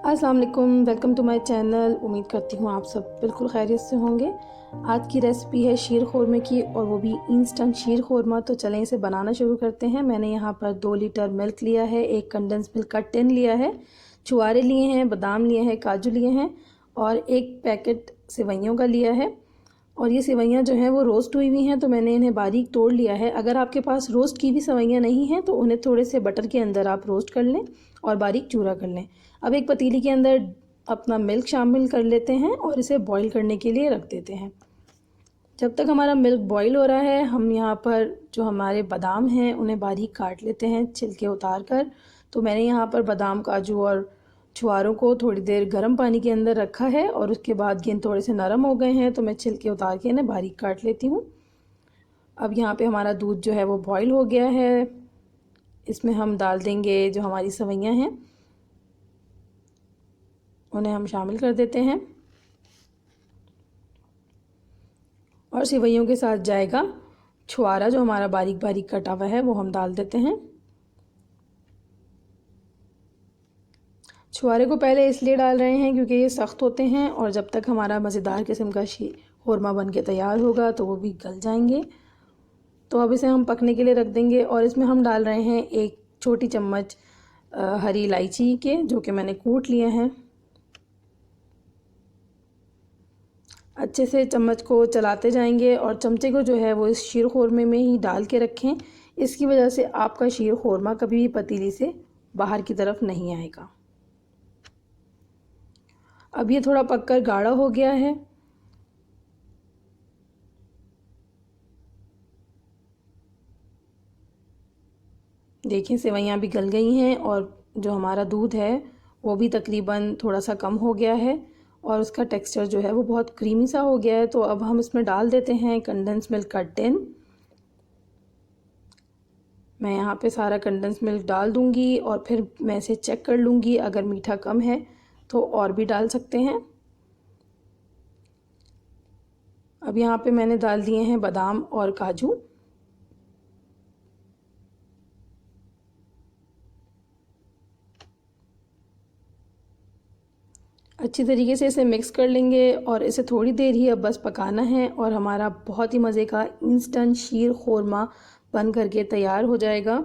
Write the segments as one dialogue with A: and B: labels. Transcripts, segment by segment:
A: अस्सलाम वालेकुम, welcome to my channel. उम्मीद करती हूँ आप सब बिल्कुल खैरियत से होंगे। आज की रेसिपी है शीर खोरमे की, और वो भी इंस्टेंट शीर खोरमा। तो चलें इसे बनाना शुरू करते हैं। मैंने यहाँ पर 2 लीटर मिल्क लिया है, एक कंडेंस मिल्क का टिन लिया है, छुआरे लिए हैं, बादाम लिए हैं, काजू लिए हैं और एक पैकेट सेवइयों का लिया है। और ये सेवइयाँ जो हैं वो रोस्ट हुई हुई हैं, तो मैंने इन्हें बारीक तोड़ लिया है। अगर आपके पास रोस्ट की हुई सेवइयाँ नहीं हैं तो उन्हें थोड़े से बटर के अंदर आप रोस्ट कर लें और बारीक चूरा कर लें। अब एक पतीली के अंदर अपना मिल्क शामिल कर लेते हैं और इसे बॉईल करने के लिए रख देते हैं। जब तक हमारा मिल्क बॉईल हो रहा है, हम यहाँ पर जो हमारे बादाम हैं उन्हें बारीक काट लेते हैं छिलके उतार कर। तो मैंने यहाँ पर बादाम, काजू और छुआरों को थोड़ी देर गर्म पानी के अंदर रखा है और उसके बाद ये थोड़े से नरम हो गए हैं, तो मैं छिलके उतार के इन्हें बारीक काट लेती हूँ। अब यहाँ पे हमारा दूध जो है वो बॉईल हो गया है। इसमें हम डाल देंगे जो हमारी सेवइयाँ हैं, उन्हें हम शामिल कर देते हैं और सेवइयों के साथ जाएगा छुआरा जो हमारा बारीक बारीक कटा हुआ है, वो हम डाल देते हैं। छुआरे को पहले इसलिए डाल रहे हैं क्योंकि ये सख्त होते हैं और जब तक हमारा मज़ेदार किस्म का खोरमा बन के तैयार होगा तो वो भी गल जाएंगे। तो अब इसे हम पकने के लिए रख देंगे और इसमें हम डाल रहे हैं 1 छोटी चम्मच हरी इलायची के, जो कि मैंने कूट लिए हैं। अच्छे से चम्मच को चलाते जाएंगे और चमचे को जो है वो इस शीर खोरमे में ही डाल के रखें। इसकी वजह से आपका शीर खोरमा कभी भी पतीली से बाहर की तरफ नहीं आएगा। अब ये थोड़ा पककर गाढ़ा हो गया है। देखिए सेवइयाँ भी गल गई हैं और जो हमारा दूध है वो भी तकरीबन थोड़ा सा कम हो गया है और उसका टेक्सचर जो है वो बहुत क्रीमी सा हो गया है। तो अब हम इसमें डाल देते हैं कंडेंस मिल्क का टिन। मैं यहाँ पे सारा कंडेंस मिल्क डाल दूँगी और फिर मैं इसे चेक कर लूँगी, अगर मीठा कम है तो और भी डाल सकते हैं। अब यहाँ पे मैंने डाल दिए हैं बादाम और काजू। अच्छी तरीके से इसे मिक्स कर लेंगे और इसे थोड़ी देर ही अब बस पकाना है और हमारा बहुत ही मज़े का इंस्टेंट शीर खोरमा बन करके तैयार हो जाएगा।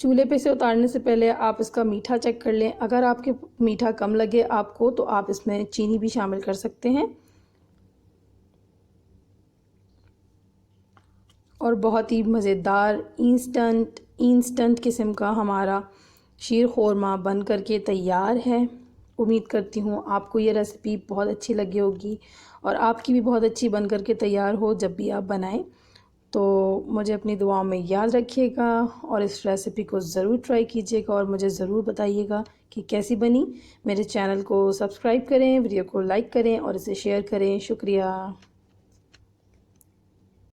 A: चूल्हे पे से उतारने से पहले आप इसका मीठा चेक कर लें। अगर आपके मीठा कम लगे आपको तो आप इसमें चीनी भी शामिल कर सकते हैं। और बहुत ही मज़ेदार इंस्टेंट किस्म का हमारा शीर खोरमा बन करके तैयार है। उम्मीद करती हूँ आपको ये रेसिपी बहुत अच्छी लगी होगी और आपकी भी बहुत अच्छी बन करके तैयार हो जब भी आप बनाएं। तो मुझे अपनी दुआओं में याद रखिएगा और इस रेसिपी को ज़रूर ट्राई कीजिएगा और मुझे ज़रूर बताइएगा कि कैसी बनी। मेरे चैनल को सब्सक्राइब करें, वीडियो को लाइक करें और इसे शेयर करें। शुक्रिया।